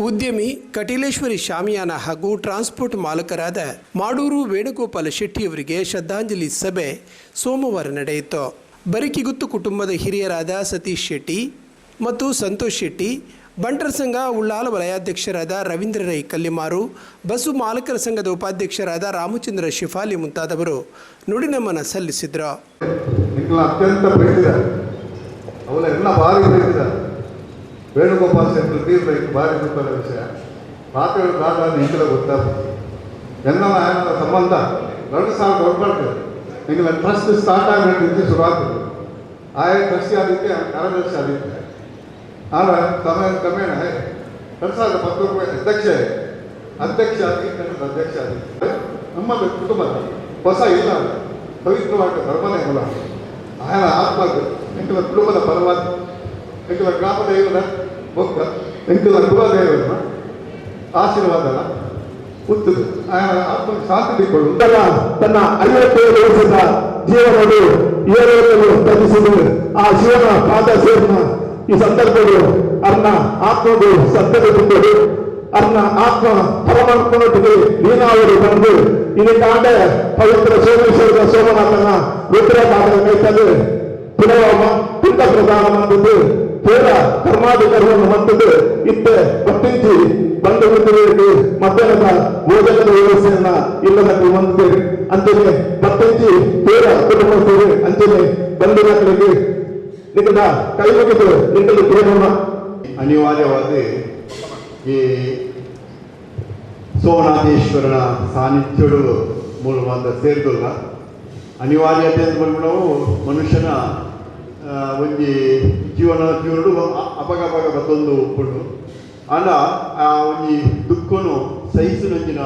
ಉದ್ಯಮಿ ಕಟೀಲೇಶ್ವರಿ ಶಾಮಿಯಾನ ಹಾಗೂ ಟ್ರಾನ್ಸ್ಪೋರ್ಟ್ ಮಾಲಕರಾದ ಮಾಡೂರು ವೇಣುಗೋಪಾಲ ಶೆಟ್ಟಿಯವರಿಗೆ ಶ್ರದ್ಧಾಂಜಲಿ ಸಭೆ ಸೋಮವಾರ ನಡೆಯಿತು. ಬರಿಕಿಗುತ್ತು ಕುಟುಂಬದ ಹಿರಿಯರಾದ ಸತೀಶ್ ಶೆಟ್ಟಿ ಮತ್ತು ಸಂತೋಷ್ ಶೆಟ್ಟಿ, ಬಂಟರ ಸಂಘ ಉಳ್ಳಾಲ ವಲಯಾಧ್ಯಕ್ಷರಾದ ರವೀಂದ್ರ ರೈ ಕಲ್ಲಿಮಾರು, ಬಸ್ಸು ಮಾಲಕರ ಸಂಘದ ಉಪಾಧ್ಯಕ್ಷರಾದ ರಾಮಚಂದ್ರ ಶಿಫಾಲಿ ಮುಂತಾದವರು ನುಡಿನಮನ ಸಲ್ಲಿಸಿದರು. ವೇಣುಗೋಪಾಲ್ ಶೆಟ್ಟಿ ತೀರ್ಬೇಕು ಭಾರಿ ದುಃಖದ ವಿಷಯ. ಪಾತ್ರೆಗಳು ಕಾದಾದ ಹಿಂದಿಲ ಗೊತ್ತಾಗ್ತದೆ. ಎಲ್ಲ ಸಂಬಂಧ 2000 ಹೊರಬರ್ತದೆ. ಈಗ ಟ್ರಸ್ಟ್ ಸ್ಟಾರ್ಟ್ ಆಗಿದ್ದು ಶುರುವಾಗ್ತದೆ. ಆಯಾ ಟ್ರಸ್ಟಿ ಆದಿತ್ಯ ಕಾರ್ಯದರ್ಶಿ ಆದಿತ್ಯ ಆಗ ಸಮಯ ಕ್ರಮೇಣ 2010 ರೂಪಾಯಿ ಅಧ್ಯಕ್ಷ ಆದಿತ್ಯ ನಮ್ಮದು ಕುಟುಂಬದ ಹೊಸ ಇಲ್ಲ ಪವಿತ್ರವಾದ ಧರ್ಮನೇ ಮೂಲ ಆಯನ ಆತ್ಮಗಳು ಎಂಕಲ ಕುಟುಂಬದ ಪರವಾದ ಎಂಕಲ ಗ್ರಾಮ ದೈವದ ಭಕ್ತ ಎಂಕಲ ಕುಲದೇವರ ಆಶೀರ್ವಾದ ಉತ್ತದ ಆಯನ ಆತ್ಮ ಶಾಂತಿ ಕೊಳ್ಳು ತನ್ನ 57 ವರ್ಷದ ಜೀವನವನ್ನು ಏರಲು ತಪ್ಪಿಸಿದ್ದು ಆ ಶಿವನ ಪಾದ ಸೇರಿನ ಈ ಸಂದರ್ಭಗಳು ಅವನ ಆತ್ಮದು ಸತ್ಯದ ತುಂಬಿದು ಅವನ ಆತ್ಮ ಪರಮಾತ್ಮನೊಟ್ಟಿಗೆ ನೀನಾವರು ಬಂದು ಇಲ್ಲಿ ಕಾಂಡ ಪವಿತ್ರ ಸೋಮೇಶ್ವರದ ಸೋಮನಾಥನ ರುದ್ರ ಕಾಂಡದ ಕೈತಲ್ಲಿ ಪುನಃ ಪುಟ್ಟ ಪ್ರದಾನ ಮಾಡಿದ್ದು ಕೇವಲ ಕರ್ಮಾಧಿಕಾರವನ್ನು ಹೊಂದಿದ್ದು ಇತ್ತೆ ಪಟ್ಟಿಂಚಿ ಬಂದು ಬಿದ್ದುವರೆಗೆ ಮಧ್ಯಾಹ್ನದ ಭೋಜನದ ವ್ಯವಸ್ಥೆಯನ್ನ ಇಲ್ಲದಕ್ಕೆ ಹೊಂದಿದ್ದೇವೆ. ಅಂತೆಯೇ ಪಟ್ಟಿಂಚಿ ಕೇವಲ ಕುಟುಂಬಸ್ಥರು ಅಂತೆಯೇ ಬಂಧುಗಳಿಗೆ ನಿನ್ನ ಕೈ ಮುಗಿದು ನಿಂತಲು ಕೇಳೋಣ. ಅನಿವಾರ್ಯವಾದ ಈ ಸೋಮನಾಥೇಶ್ವರನ ಸಾನ್ನಿಧ್ಯಡು ಮೂಲವಾದ ಸೇರಿದಲ್ಲ ಅನಿವಾರ್ಯತೆ ಅಂತ ಬಂದು ನಾವು ಮನುಷ್ಯನ ಒಂದು ಜೀವನಡು ಅಪಗ ಮತ್ತೊಂದು ಒಪ್ಪುಂಡು ಅಲ್ಲ ಆ ಒಂದು ದುಃಖನು ಸಹಿಸಿನಂಚಿನ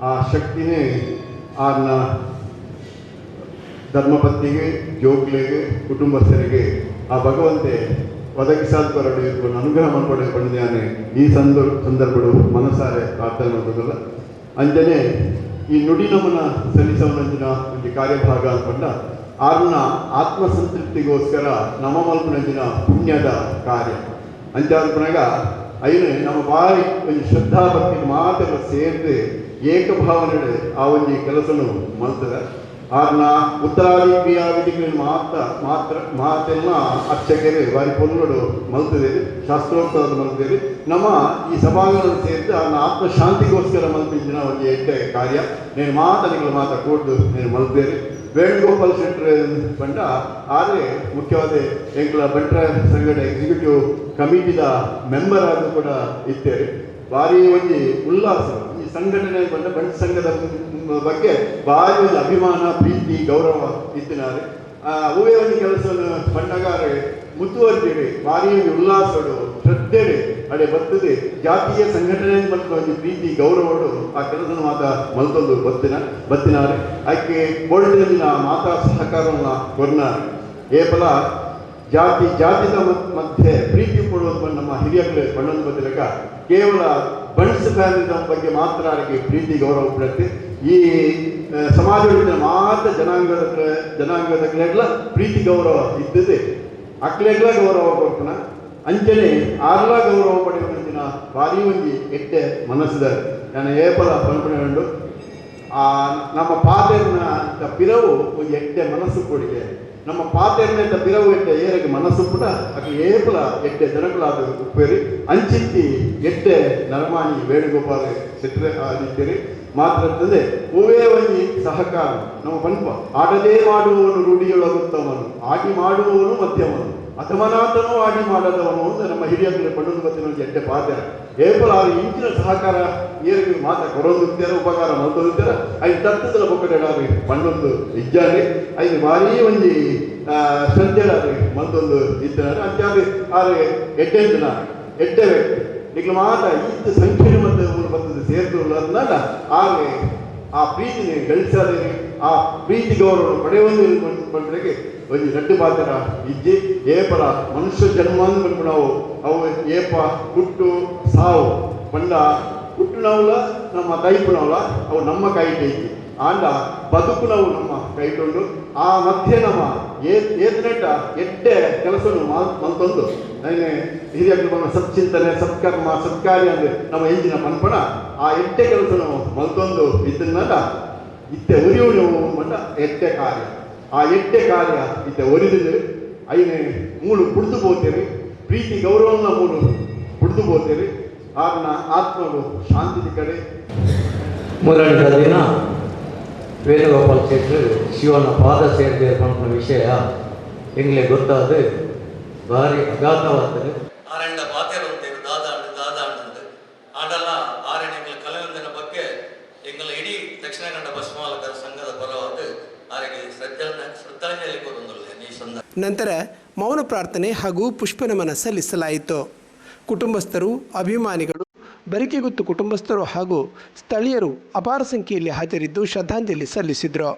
ಆ ಶಕ್ತಿನೇ ಆನ ಧರ್ಮಪತ್ನಿಗೆ ಜೋಗ್ಲಿಗೆ ಕುಟುಂಬಸ್ಥರಿಗೆ ಆ ಭಗವಂತೆ ಒದಗಿಸಾಲ್ಪರಡು ಇರ್ಬೋದು ಅನುಗ್ರಹ ಮಾಡ್ಕೊಂಡು ಬಂದಿದ್ದಾನೆ. ಈ ಸಂದರ್ಭಗಳು ಮನಸಾರೆ ಪ್ರಾರ್ಥನೆ ಮಾಡೋದಲ್ಲ ಅಂಜನೆ ಈ ನುಡಿ ನಮನ ಸಲ್ಲಿಸವನಂಜಿನ ಒಂದು ಕಾರ್ಯಭಾಗ ಅಂದ್ಕೊಂಡ ಆರ್ನ ಆತ್ಮಸಂತೃಪ್ತಿಗೋಸ್ಕರ ನಮ್ಮ ಮಲ್ಪನಂಜಿನ ಪುಣ್ಯದ ಕಾರ್ಯ ಅಂಚಾಲ್ಪನಾಗ ಐನು ನಮ್ಮ ಬಾರಿ ಒಂದು ಶ್ರದ್ಧಾಭಕ್ತಿಗೆ ಮಾತ್ರ ಸೇರಿದೆ ಏಕಭಾವನೆ ಆ ಒಂದು ಕೆಲಸನು ಮಲ್ತದೆ. ಆರ್ನ ಉತ್ತರಾದಿ ಕ್ರಿಯಾ ವಿಧಿಗಳನ್ನು ಮಾತೆಲ್ಲ ಅರ್ಚಕರೇ ಬಾರಿ ಪೊನ್ನಡು ಮಲ್ತಿದ್ದೇವೆ, ಶಾಸ್ತ್ರೋಕ್ತವಾದ ಮಲ್ತಿದ್ದೇವೆ. ನಮ್ಮ ಈ ಸಭಾಗಳನ್ನು ಸೇರಿದ್ದು ಆರ್ನ ಆತ್ಮಶಾಂತಿಗೋಸ್ಕರ ಮಲ್ತಿದ್ದಿನ ಒಂದು ಎಡ್ಡೆ ಕಾರ್ಯ నేను ಮಾತನಿಗಳು ಮಾತಾಡ್ಕೊಡ್ದು నేను ಮಲ್ತಿದ್ದೇನೆ. ವೇಣುಗೋಪಾಲ್ ಶೆಟ್ಟಿ ಬಂಡ ಆದರೆ ಮುಖ್ಯವಾದ ಎಂಕಲ ಬಂಟರ ಸಂಘದ ಎಕ್ಸಿಕ್ಯೂಟಿವ್ ಕಮಿಟಿದ ಮೆಂಬರ್ ಆಗಿ ಕೂಡ ಇದ್ದೇವೆ. ಭಾರಿ ಒಂದು ಉಲ್ಲಾಸ ಈ ಸಂಘಟನೆ ಬಂದ ಬಂಟ ಸಂಘದ ಬಗ್ಗೆ ಭಾರಿ ಒಂದು ಅಭಿಮಾನ ಪ್ರೀತಿ ಗೌರವ ಇತ್ತಿನಾರೆ ಹೂವೇ ಒಂದು ಕೆಲಸವನ್ನು ಬಂಡಗಾರೆ ಮುತುವರ್ಜಿಡೆ ಭಾರಿ ಒಂದು ಉಲ್ಲಾಸಡು ಶ್ರದ್ಧೆಡೆ ಅಡೆ ಬರ್ತದೆ ಜಾತೀಯ ಸಂಘಟನೆ ಮತ್ತು ಒಂದು ಪ್ರೀತಿ ಗೌರವಡು ಆ ಕೆಲಸನ ಮಾತ ಮಲ್ತೊಂದು ಬತ್ತಿನಾರೆ ಆಕೆ ಕೋಡಿನ ಮಾತಾ ಸಹಕಾರವನ್ನು ಕೊರ್ನಾರೆ ಏಪಲ ಜಾತಿದ ಮಧ್ಯೆ ಪ್ರೀತಿ ಕೊಡುವುದು ನಮ್ಮ ಹಿರಿಯಗಳು ಬಣ್ಣದ ಬದಲಿಕ ಕೇವಲ ಬಣ್ಸ್ ಫ್ಯಾಮಿಲಿನ ಬಗ್ಗೆ ಮಾತ್ರ ಅವರಿಗೆ ಪ್ರೀತಿ ಗೌರವ ಕೊಡುತ್ತೆ. ಈ ಸಮಾಜದ ಮಾತ್ರ ಜನಾಂಗದಗಳೆಲ್ಲ ಪ್ರೀತಿ ಗೌರವ ಇದ್ದದೆ ಅಕ್ಲೆಗ್ಲ ಗೌರವ ಕೊಡ್ತಾನ ಅಂಚನೆ ಆರ್ಲ ಗೌರವ ಪಡೆಯುವಂತಿನ ಭಾರಿ ಒಂದು ಎಟ್ಟೆ ಮನಸ್ಸಿದೆ. ನಾನು ಏಪಲ ಪಂಪಣೆಗೊಂಡು ನಮ್ಮ ಪಾತೆರ್ನ ಪಿರವು ಒಂದು ಎಟ್ಟೆ ಮನಸ್ಸು ಕೊಡಿಗೆ ನಮ್ಮ ಪಾತೆರ್ನ ಪಿರವು ಎಟ್ಟೆ ಏರಿಗೆ ಮನಸ್ಸು ಪುಟ ಅಕ್ಕೆ ಏಪಲ ಎಟ್ಟೆ ಜನಗಳಾದ ಉಪ್ಪೇರಿ ಅಂಚಿತ್ತಿ ಎಟ್ಟೆ ನರಮಾಣಿ ವೇಣುಗೋಪಾಲ ಶೆಟ್ಟಿ ಆದಿತ್ಯರಿ ಮಾತ್ರ ಹೂವೇ ಒಂದು ಸಹಕಾರ ನಮ್ಮ ಪಂಪ ಆಡದೇ ಮಾಡುವವನು ರೂಢಿಯೊಳಗುತ್ತವನು ಆಡಿ ಮಾಡುವವನು ಮಧ್ಯಮನು ಅಥಮನಾಥನೂ ಆಡಿ ಮಾಡದವನು ಅಂತ ನಮ್ಮ ಹಿರಿಯರು ಪಣ್ಣೊಂದು ಬತ್ತಿನ ಎಟ್ಟೆ ಪಾತ್ರ ಏಪಲ ಅವ್ರು ಇಂಚಿನ ಸಹಕಾರ ಏರಿಗೆ ಮಾತ ಕೊರೊಂದುತ್ತಾರೆ ಉಪಕಾರ ಮಲ್ತೊಂದುತ್ತಾರೆ ಐದು ತತ್ವದ ಬೊಕ್ಕಡಾರಿ ಪಣ್ಣೊಂದು ಇಜ್ಜಾರಿ ಐದು ಭಾರೀ ಒಂದು ಶ್ರದ್ಧೆಡಾರಿ ಮಲ್ತೊಂದು ಇದ್ದಾರೆ ಅಂಚಾದ್ರೆ ಆದ್ರೆ ಎಡ್ಡೆ ಈಗ ಮಾತ ಇತ್ತು ಸಂಖ್ಯೆ ಮತ್ತು ಬರ್ತದೆ ಸೇರ್ತಲ್ಲ ಅಂದಾಗ ಆದ್ರೆ ಆ ಪ್ರೀತಿನೇ ಗಳಿಸಾದರೆ ಆ ಪ್ರೀತಿ ಗೌರವ ಪಡೆಯುವುದು ಬಂದ್ರಿಗೆ ಒಂದು ದೊಡ್ಡ ಪಾತ್ರ ಇಜ್ಜಿ ಏಪಲ ಮನುಷ್ಯ ಜನ್ಮ ಅಂದ್ಬಿಟ್ಟು ನಾವು ಅವು ಏಪ ಹುಟ್ಟು ಸಾವು ಬಂಡ ಹುಟ್ಟುನವಲ್ಲ ನಮ್ಮ ಕೈಪುನವಲ್ಲ ಅವು ನಮ್ಮ ಕೈಗೆ ಐತಿ ಆಂಡ ಬದುಕು ನಾವು ನಮ್ಮ ಕೈಕೊಂಡು ಆ ಮಧ್ಯೆ ನಮ್ಮ ಏತನೆಟ್ಟ ಎಡ್ಡೆ ಕೆಲಸವನ್ನು ಮಲ್ತೊಂದು ನೈನೆ ಹಿರಿಯರು ಬಂದ ಸಚ್ಚಿಂತನೆ ಸತ್ಕರ್ಮ ಸತ್ಕಾರ್ಯ ಅಂದರೆ ನಮ್ಮ ಎಂಜಿನ ಪನ್ಪಣ ಆ ಎಟ್ಟೆ ಕೆಲಸ ನಾವು ಮಲ್ತೊಂದು ಇದನ್ನಲ್ಲ ಇತ್ತೆ ಒರಿಯುವುದು ಮಟ್ಟ ಎಟ್ಟೆ ಕಾರ್ಯ ಆ ಎಟ್ಟೆ ಕಾರ್ಯ ಇತ್ತೆ ಒರಿದು ಐನೆ ಮೂಳು ಕುಡಿದು ಹೋಗ್ತೇವೆ ಪ್ರೀತಿ ಗೌರವನ ಮೂಳು ಕುಡಿದು ಹೋಗ್ತೇವೆ ಆತನ ಆತ್ಮವು ಶಾಂತಿ ಕಡೆ ಮೊದಲನೇ ದಿನ ವೇಣುಗೋಪಾಲ್ ಶೆಟ್ಟರು ಶಿವನ ಪಾದ ಸೇರಿದೆ ಅನ್ನೋ ವಿಷಯ ಎಂಗ್ಲೆ ಗೊತ್ತಾದ ಭಾರಿ ಅಗಾಧವಾಗ್ತದೆ ಆರಂಡ ಪಾತೆರು ಅಂತೇವೆ ದಾದಾಂಡು ಆಡಲ್ಲ ಆರಣ್ಯಗಳ ಕಲಾವಿದನ ಬಗ್ಗೆ ಎಂಗಳ ಇಡೀ ದಕ್ಷಿಣ ಕನ್ನಡ ಬಸಮಾಲಕರ ಸಂಘದ ಪರವಾದ ಅವರಿಗೆ ಶ್ರದ್ಧಾಂಜಲಿ ಕೊಡೊಂದುಲ್ಲ ಈ ಸಂದರ್ಭ. ನಂತರ ಮೌನ ಪ್ರಾರ್ಥನೆ ಹಾಗೂ ಪುಷ್ಪನಮನ ಸಲ್ಲಿಸಲಾಯಿತು. ಕುಟುಂಬಸ್ಥರು, ಅಭಿಮಾನಿಗಳು, ಬರಿಕೆಗುತ್ತು ಕುಟುಂಬಸ್ಥರು ಹಾಗೂ ಸ್ಥಳೀಯರು ಅಪಾರ ಸಂಖ್ಯೆಯಲ್ಲಿ ಹಾಜರಿದ್ದು ಶ್ರದ್ಧಾಂಜಲಿ ಸಲ್ಲಿಸಿದರು.